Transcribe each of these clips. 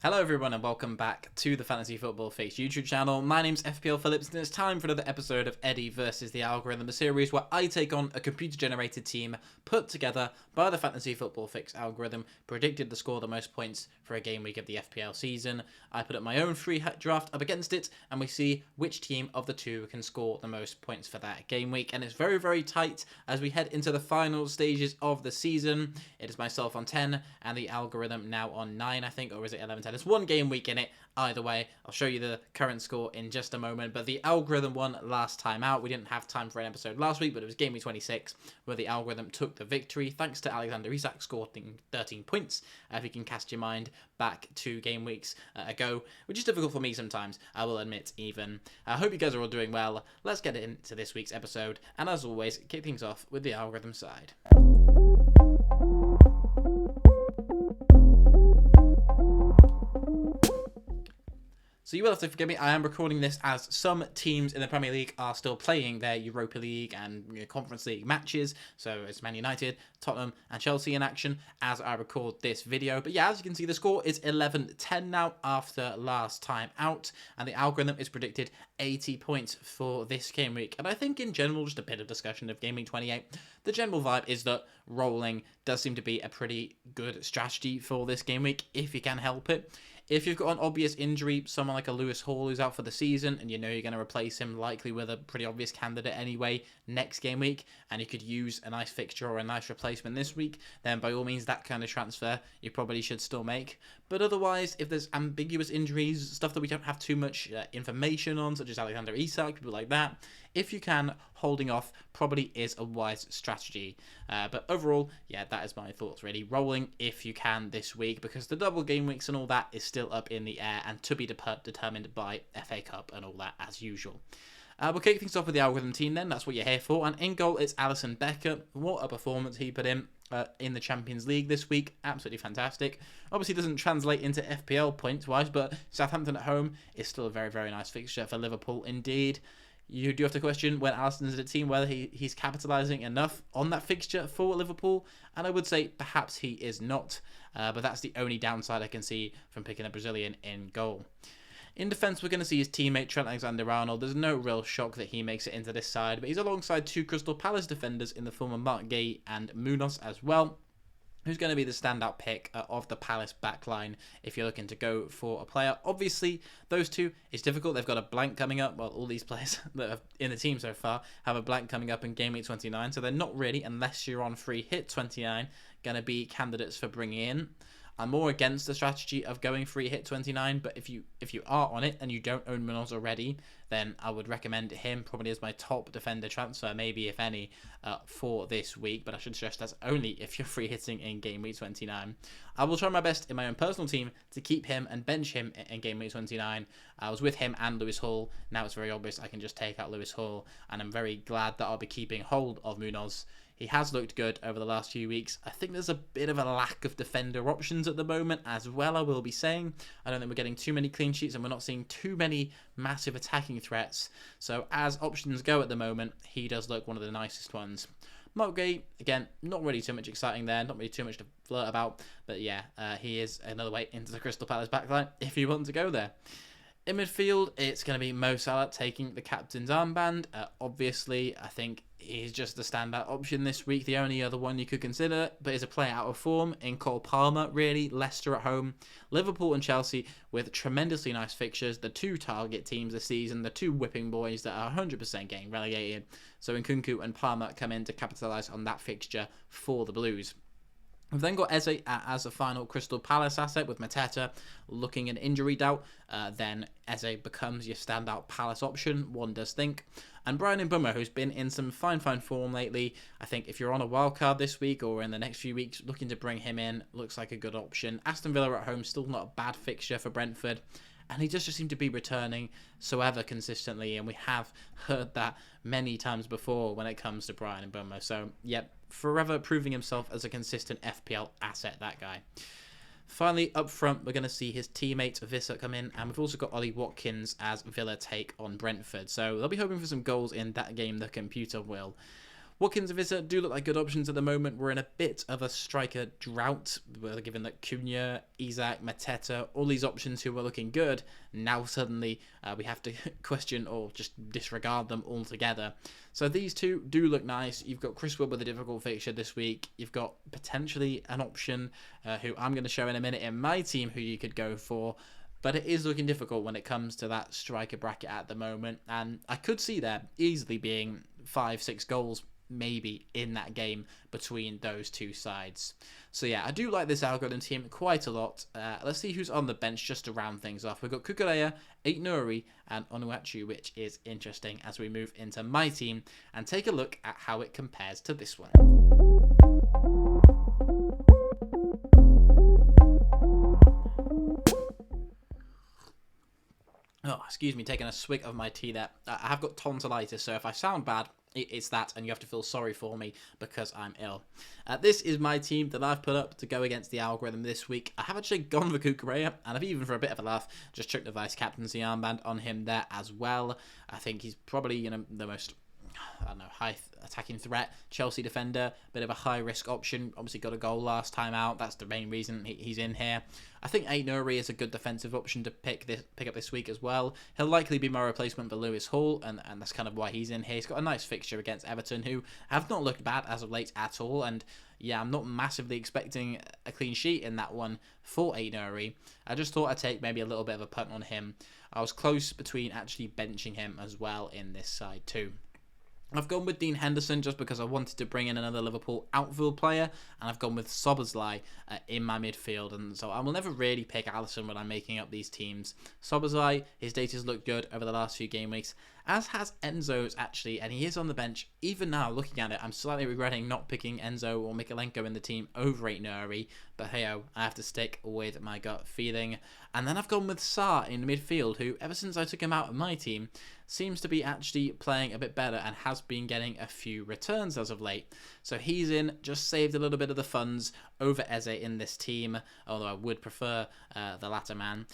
Hello everyone and welcome back to the Fantasy Football Fix YouTube channel. My name's FPL Phillips and it's time for another episode of Eddie versus the Algorithm, a series where I take on a computer-generated team put together by the Fantasy Football Fix algorithm, predicted to score the most points for a game week of the FPL season. I put up my own free draft up against it and we see which team of the two can score the most points for that game week. And it's very, very tight as we head into the final stages of the season. It is myself on 10 and the algorithm now on 9, I think, or is it 11-10? There's one game week in it. Either way, I'll show you the current score in just a moment. But the algorithm won last time out. We didn't have time for an episode last week, but it was game week 26 where the algorithm took the victory thanks to Alexander Isak scoring 13 points. If you can cast your mind back to game weeks ago, which is difficult for me sometimes, I will admit even. I hope you guys are all doing well. Let's get into this week's episode. And as always, kick things off with the algorithm side. So you will have to forgive me, I am recording this as some teams in the Premier League are still playing their Europa League and Conference League matches. So it's Man United, Tottenham and Chelsea in action as I record this video. But yeah, as you can see, the score is 11-10 now after last time out. And the algorithm is predicted 80 points for this game week. And I think in general, just a bit of discussion of Game Week 28, the general vibe is that rolling does seem to be a pretty good strategy for this game week if you can help it. If you've got an obvious injury, someone like a Lewis Hall who's out for the season, and you know you're going to replace him likely with a pretty obvious candidate anyway next game week, and you could use a nice fixture or a nice replacement this week, then by all means that kind of transfer you probably should still make. But otherwise, if there's ambiguous injuries, stuff that we don't have too much information on, such as Alexander Isak, people like that, if you can, holding off probably is a wise strategy. But overall, yeah, that is my thoughts really. Rolling if you can this week, because the double game weeks and all that is still up in the air and to be determined by FA Cup and all that as usual. We'll kick things off with the algorithm team then. That's what you're here for. And in goal, it's Alisson Becker. What a performance he put in the Champions League this week. Absolutely fantastic. Obviously doesn't translate into FPL points-wise, but Southampton at home is still a very, very nice fixture for Liverpool indeed. You do have to question when Alisson's in a team whether he's capitalising enough on that fixture for Liverpool, and I would say perhaps he is not, but that's the only downside I can see from picking a Brazilian in goal. In defence, we're going to see his teammate Trent Alexander-Arnold. There's no real shock that he makes it into this side, but he's alongside two Crystal Palace defenders in the form of Mark Gay and Munoz as well, who's going to be the standout pick of the Palace backline if you're looking to go for a player. Obviously, those two is difficult. They've got a blank coming up. Well, all these players that are in the team so far have a blank coming up in Game Week 29, so they're not really, unless you're on free hit 29, going to be candidates for bringing in. I'm more against the strategy of going free hit 29, but if you are on it and you don't own Munoz already, then I would recommend him probably as my top defender transfer, maybe if any, for this week. But I should stress that's only if you're free hitting in Game Week 29. I will try my best in my own personal team to keep him and bench him in Game Week 29. I was with him and Lewis Hall. Now it's very obvious I can just take out Lewis Hall, and I'm very glad that I'll be keeping hold of Munoz. He has looked good over the last few weeks. I think there's a bit of a lack of defender options at the moment as well, I will be saying. I don't think we're getting too many clean sheets and we're not seeing too many massive attacking threats. So as options go at the moment, he does look one of the nicest ones. Mark Gay, again, not really too much exciting there, not really too much to flirt about. But yeah, he is another way into the Crystal Palace backline if you want to go there. In midfield, it's going to be Mo Salah taking the captain's armband. Obviously, I think he's just the standout option this week. The only other one you could consider, but is a player out of form in Cole Palmer, really. Leicester at home, Liverpool and Chelsea with tremendously nice fixtures. The two target teams this season, the two whipping boys that are 100% getting relegated. So Nkunku and Palmer come in to capitalise on that fixture for the Blues. We've then got Eze as a final Crystal Palace asset with Mateta looking an injury doubt. Then Eze becomes your standout Palace option, one does think. And Brian Mbeumo, who's been in some fine form lately. I think if you're on a wild card this week or in the next few weeks looking to bring him in, looks like a good option. Aston Villa at home, still not a bad fixture for Brentford. And he just seemed to be returning so ever consistently, and we have heard that many times before when it comes to Brian Mbeumo. So, yep, forever proving himself as a consistent FPL asset, that guy. Finally, up front, we're going to see his teammate Vissa come in, and we've also got Ollie Watkins as Villa take on Brentford. So they'll be hoping for some goals in that game, the computer will. Watkins and Visser do look like good options at the moment. We're in a bit of a striker drought, given that Cunha, Isak, Mateta, all these options who were looking good, now suddenly we have to question or just disregard them altogether. So these two do look nice. You've got Chris Wood with a difficult fixture this week. You've got potentially an option who I'm going to show in a minute in my team who you could go for. But it is looking difficult when it comes to that striker bracket at the moment. And I could see there easily being 5-6 goals maybe in that game between those two sides. So yeah, I do like this algorithm team quite a lot. Let's see who's on the bench just to round things off. We've got Kukureya, Aït-Nouri and Onuachu, which is interesting as we move into my team and take a look at how it compares to this one. Oh, excuse me, taking a swig of my tea there. I have got tonsillitis, so if I sound bad, it's that, and you have to feel sorry for me because I'm ill. This is my team that I've put up to go against the algorithm this week. I have actually gone for Kukureya, and I've even, for a bit of a laugh, just chucked the vice captaincy armband on him there as well. I think he's probably, the most, I don't know, high attacking threat, Chelsea defender, bit of a high risk option. Obviously got a goal last time out. That's the main reason he's in here. I think Aït-Nouri is a good defensive option to pick up this week as well. He'll likely be my replacement for Lewis Hall, and that's kind of why he's in here. He's got a nice fixture against Everton, who have not looked bad as of late at all. And yeah, I'm not massively expecting a clean sheet in that one for Aït-Nouri. I just thought I'd take maybe a little bit of a punt on him. I was close between actually benching him as well in this side too. I've gone with Dean Henderson just because I wanted to bring in another Liverpool outfield player, and I've gone with Szoboszlai in my midfield, and so I will never really pick Alisson when I'm making up these teams. Szoboszlai, his data's looked good over the last few game weeks, as has Enzo's actually, and he is on the bench. Even now, looking at it, I'm slightly regretting not picking Enzo or Mykolenko in the team over Aït-Nouri, but hey-oh, I have to stick with my gut feeling. And then I've gone with Sarr in midfield, who, ever since I took him out of my team, seems to be actually playing a bit better and has been getting a few returns as of late. So he's in, just saved a little bit of the funds over Eze in this team, although I would prefer the latter man.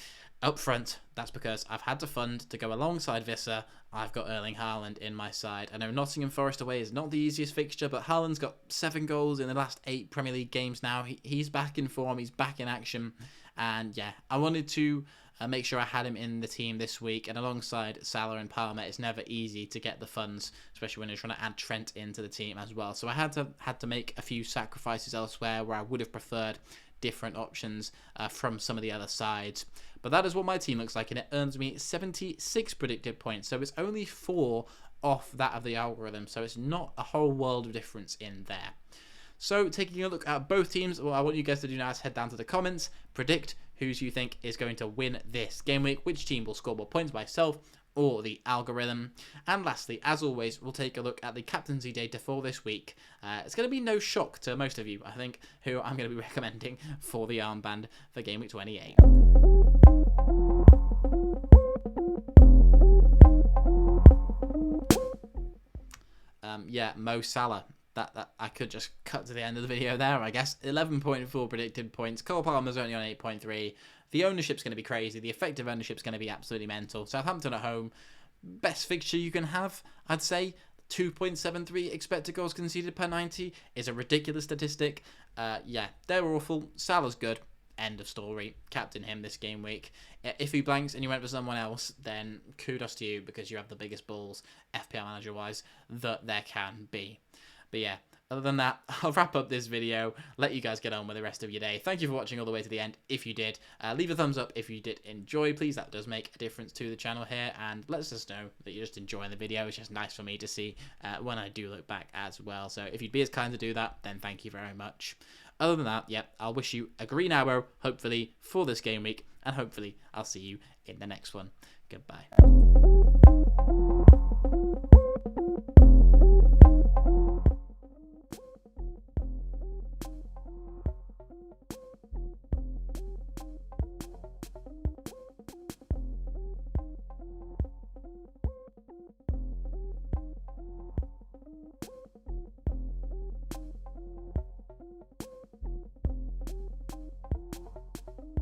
Up front, that's because I've had to fund to go alongside Visser. I've got Erling Haaland in my side. I know Nottingham Forest away is not the easiest fixture, but Haaland's got 7 goals in the last 8 Premier League games now. He's back in form, he's back in action. And yeah, I wanted to make sure I had him in the team this week. And alongside Salah and Palmer, it's never easy to get the funds, especially when you're trying to add Trent into the team as well. So I had to make a few sacrifices elsewhere where I would have preferred different options from some of the other sides. But that is what my team looks like, and it earns me 76 predicted points. So it's only 4 off that of the algorithm. So it's not a whole world of difference in there. So taking a look at both teams, what I want you guys to do now is head down to the comments, predict who you think is going to win this game week, which team will score more points, myself or the algorithm. And lastly, as always, we'll take a look at the captaincy data for this week. It's going to be no shock to most of you, I think, who I'm going to be recommending for the armband for game week 28. Yeah, Mo Salah. That I could just cut to the end of the video there, I guess. 11.4 predicted points. Cole Palmer's only on 8.3. The ownership's going to be crazy. The effective ownership's going to be absolutely mental. Southampton at home, best fixture you can have, I'd say. 2.73 expected goals conceded per 90 is a ridiculous statistic. Yeah, they're awful. Salah's good. End of story. Captain him this game week. If he blanks and you went for someone else, then kudos to you because you have the biggest balls, FPL manager-wise, that there can be. But yeah, other than that, I'll wrap up this video, let you guys get on with the rest of your day. Thank you for watching all the way to the end. If you did, leave a thumbs up if you did enjoy, please. That does make a difference to the channel here, and let us just know that you're just enjoying the video. It's just nice for me to see when I do look back as well. So if you'd be as kind to do that, then thank you very much. Other than that, yeah, I'll wish you a green arrow, hopefully, for this game week, and hopefully I'll see you in the next one. Goodbye.